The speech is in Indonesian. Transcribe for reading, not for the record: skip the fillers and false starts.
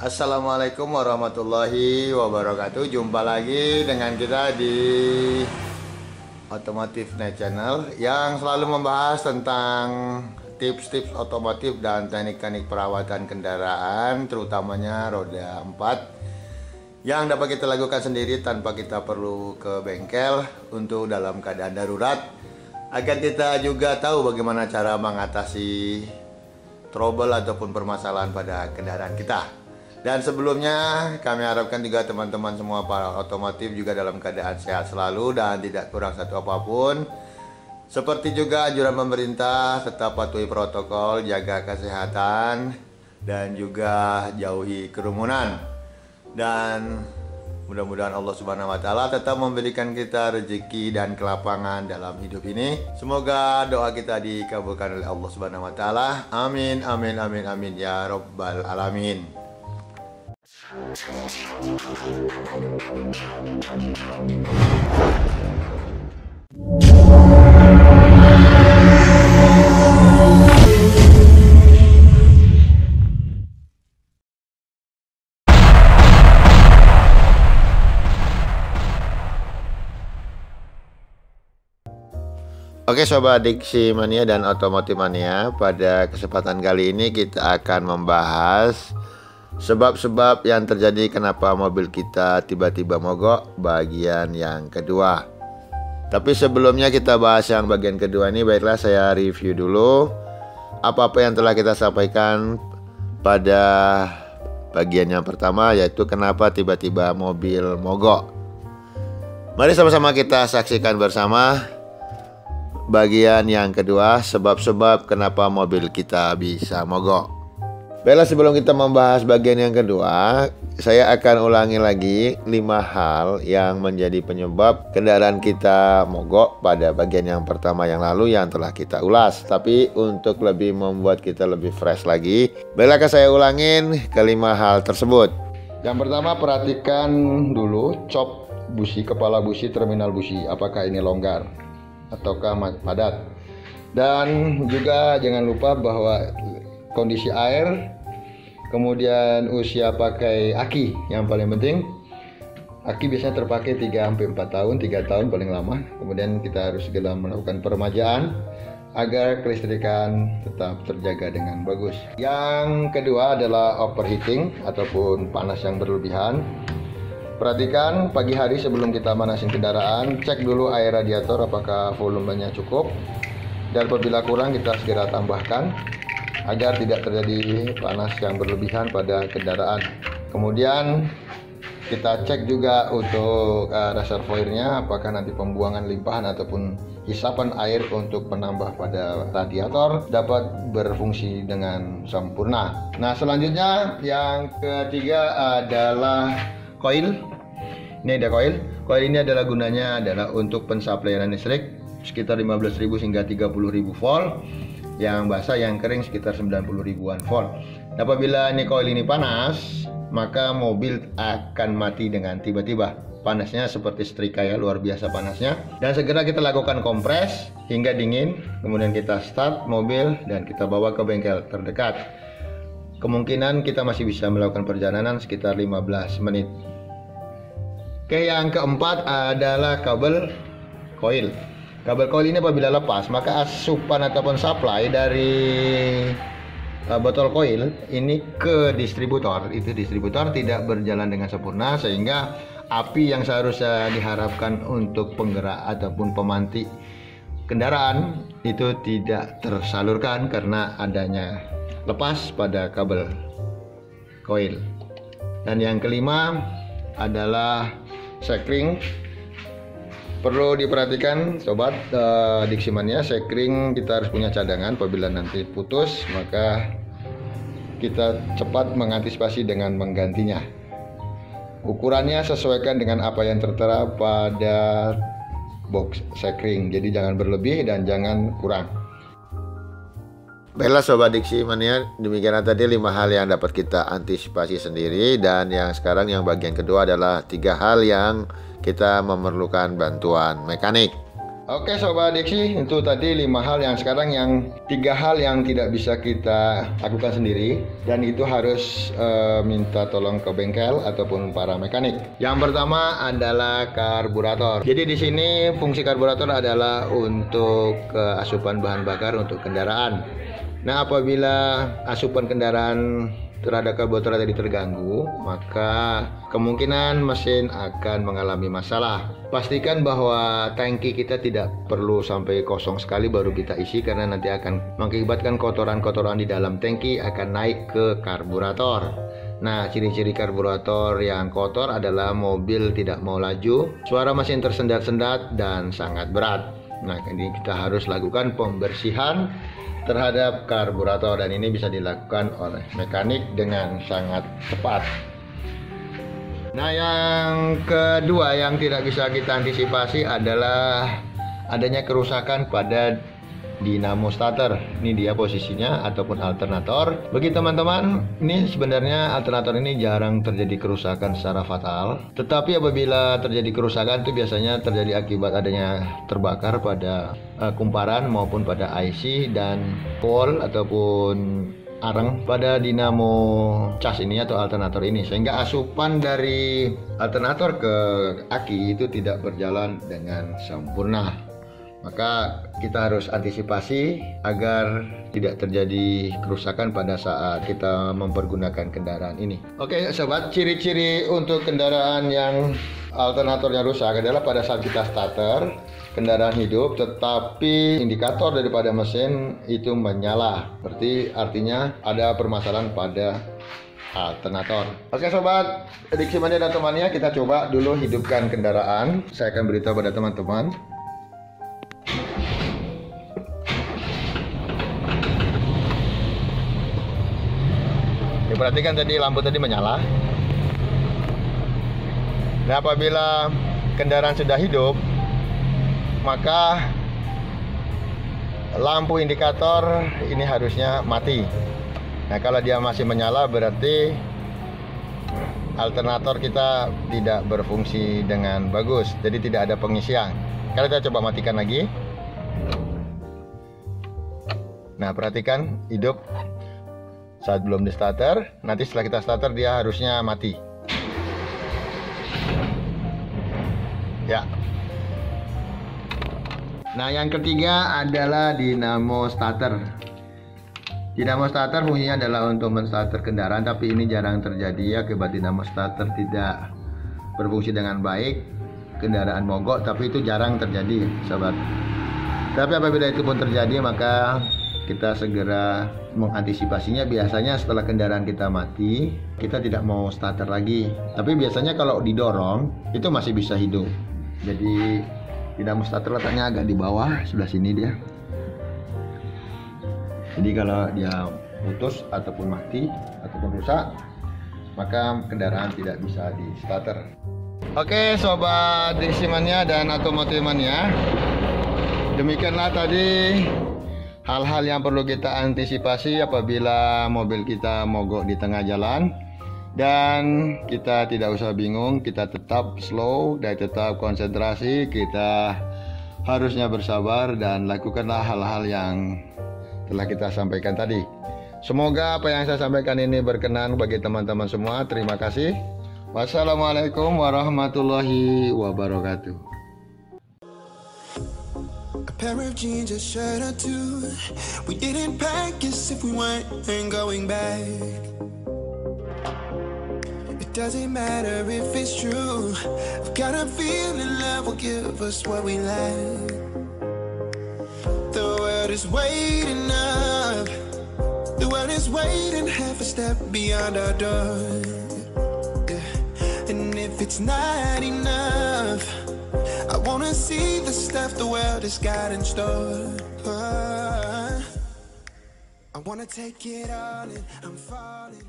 Assalamualaikum warahmatullahi wabarakatuh. Jumpa lagi dengan kita di Otomotif Net Channel yang selalu membahas tentang tips-tips otomotif dan teknik-teknik perawatan kendaraan, terutamanya roda 4 yang dapat kita lakukan sendiri tanpa kita perlu ke bengkel untuk dalam keadaan darurat, agar kita juga tahu bagaimana cara mengatasi trouble ataupun permasalahan pada kendaraan kita. Dan sebelumnya kami harapkan juga teman-teman semua para otomotif juga dalam keadaan sehat selalu dan tidak kurang satu apapun. Seperti juga anjuran pemerintah, tetap patuhi protokol, jaga kesehatan, dan juga jauhi kerumunan. Dan mudah-mudahan Allah Subhanahu wa Ta'ala tetap memberikan kita rezeki dan kelapangan dalam hidup ini. Semoga doa kita dikabulkan oleh Allah Subhanahu wa Ta'ala. Amin, amin, amin, amin ya Rabbal Alamin. Oke Sobat Diksi Mania dan Otomotif Mania, pada kesempatan kali ini kita akan membahas sebab-sebab yang terjadi kenapa mobil kita tiba-tiba mogok bagian yang kedua. Tapi sebelumnya kita bahas yang bagian kedua ini, baiklah saya review dulu apa-apa yang telah kita sampaikan pada bagian yang pertama, yaitu kenapa tiba-tiba mobil mogok. Mari sama-sama kita saksikan bersama bagian yang kedua, sebab-sebab kenapa mobil kita bisa mogok. Baiklah, sebelum kita membahas bagian yang kedua, saya akan ulangi lagi 5 hal yang menjadi penyebab kendaraan kita mogok pada bagian yang pertama yang lalu yang telah kita ulas. Tapi untuk lebih membuat kita lebih fresh lagi, baiklah saya ulangin ke-5 hal tersebut. Yang pertama, perhatikan dulu cop busi, kepala busi, terminal busi, apakah ini longgar ataukah padat. Dan juga jangan lupa bahwa kondisi air, kemudian usia pakai aki, yang paling penting aki biasanya terpakai 3-4 tahun, 3 tahun paling lama. Kemudian kita harus segera melakukan peremajaan agar kelistrikan tetap terjaga dengan bagus. Yang kedua adalah overheating ataupun panas yang berlebihan. Perhatikan pagi hari sebelum kita manasin kendaraan, cek dulu air radiator apakah volumenya cukup, dan apabila kurang kita segera tambahkan agar tidak terjadi panas yang berlebihan pada kendaraan. Kemudian kita cek juga untuk reservoirnya, apakah nanti pembuangan limpahan ataupun hisapan air untuk penambah pada radiator dapat berfungsi dengan sempurna. Nah, selanjutnya yang ketiga adalah koil. Ini ada koil. Koil ini adalah gunanya adalah untuk pensuplaian listrik sekitar 15.000 hingga 30.000 volt. Yang basah, yang kering sekitar 90 ribuan volt. Apabila ini koil ini panas, maka mobil akan mati dengan tiba-tiba. Panasnya seperti setrika ya, luar biasa panasnya. Dan segera kita lakukan kompres hingga dingin. Kemudian kita start mobil dan kita bawa ke bengkel terdekat. Kemungkinan kita masih bisa melakukan perjalanan sekitar 15 menit. Oke, yang keempat adalah kabel koil. Kabel koil ini apabila lepas, maka asupan ataupun supply dari botol koil ini ke distributor, itu distributor tidak berjalan dengan sempurna, sehingga api yang seharusnya diharapkan untuk penggerak ataupun pemantik kendaraan itu tidak tersalurkan karena adanya lepas pada kabel koil. Dan yang kelima adalah sekring. Perlu diperhatikan Sobat Diksi Mania, sekring kita harus punya cadangan. Apabila nanti putus, maka kita cepat mengantisipasi dengan menggantinya. Ukurannya sesuaikan dengan apa yang tertera pada box sekring, jadi jangan berlebih dan jangan kurang. Baiklah Sobat Diksi Mania, demikian tadi 5 hal yang dapat kita antisipasi sendiri. Dan yang sekarang yang bagian kedua adalah 3 hal yang kita memerlukan bantuan mekanik. Oke Sobat Diksi, itu tadi 5 hal yang sekarang 3 hal yang tidak bisa kita lakukan sendiri, dan itu harus minta tolong ke bengkel ataupun para mekanik. Yang pertama adalah karburator. Jadi di sini fungsi karburator adalah untuk asupan bahan bakar untuk kendaraan. Nah, apabila asupan kendaraan terhadap karburator tadi terganggu, maka kemungkinan mesin akan mengalami masalah. Pastikan bahwa tangki kita tidak perlu sampai kosong sekali baru kita isi, karena nanti akan mengakibatkan kotoran-kotoran di dalam tangki akan naik ke karburator. Nah, ciri-ciri karburator yang kotor adalah mobil tidak mau laju, suara mesin tersendat-sendat, dan sangat berat. Nah, ini kita harus lakukan pembersihan terhadap karburator, dan ini bisa dilakukan oleh mekanik dengan sangat cepat. Nah, yang kedua yang tidak bisa kita antisipasi adalah adanya kerusakan pada dinamo starter. Ini dia posisinya ataupun alternator. Bagi teman-teman, ini sebenarnya alternator ini jarang terjadi kerusakan secara fatal. Tetapi apabila terjadi kerusakan itu biasanya terjadi akibat adanya terbakar pada kumparan maupun pada IC dan pole ataupun arang pada dinamo cas ini atau alternator ini, sehingga asupan dari alternator ke aki itu tidak berjalan dengan sempurna. Maka kita harus antisipasi agar tidak terjadi kerusakan pada saat kita mempergunakan kendaraan ini. Oke sobat, ciri-ciri untuk kendaraan yang alternatornya rusak adalah pada saat kita starter, kendaraan hidup tetapi indikator daripada mesin itu menyala. Berarti artinya ada permasalahan pada alternator. Oke sobat Diksi Mania dan temannya, kita coba dulu hidupkan kendaraan. Saya akan beritahu pada teman-teman. Perhatikan tadi lampu tadi menyala. Nah, apabila kendaraan sudah hidup, maka lampu indikator ini harusnya mati. Nah, kalau dia masih menyala berarti alternator kita tidak berfungsi dengan bagus, jadi tidak ada pengisian. Kalau kita coba matikan lagi. Nah, perhatikan hidup saat belum di starter. Nanti setelah kita starter dia harusnya mati. Ya. Nah, yang ketiga adalah dinamo starter. Dinamo starter fungsinya adalah untuk menstarter kendaraan, tapi ini jarang terjadi akibat dinamo starter tidak berfungsi dengan baik. Kendaraan mogok, tapi itu jarang terjadi, sobat. Tapi apabila itu pun terjadi, maka kita segera mengantisipasinya. Biasanya setelah kendaraan kita mati, kita tidak mau starter lagi. Tapi biasanya kalau didorong, itu masih bisa hidup. Jadi dinamo starter letaknya agak di bawah, sebelah sini dia. Jadi kalau dia putus ataupun mati ataupun rusak, maka kendaraan tidak bisa di starter. Oke sobat Diksi Mania dan Otomotif Mania, demikianlah tadi hal-hal yang perlu kita antisipasi apabila mobil kita mogok di tengah jalan. Dan kita tidak usah bingung, kita tetap slow dan tetap konsentrasi. Kita harusnya bersabar dan lakukanlah hal-hal yang telah kita sampaikan tadi. Semoga apa yang saya sampaikan ini berkenan bagi teman-teman semua. Terima kasih. Wassalamualaikum warahmatullahi wabarakatuh. Pair of jeans, a shirt or two. We didn't pack as if we weren't going back. It doesn't matter if it's true. I've got a feeling love will give us what we lack. The world is waiting up. The world is waiting half a step beyond our door. Yeah. And if it's not enough, I wanna see the stuff the world has got in store. I wanna take it all in, I'm falling.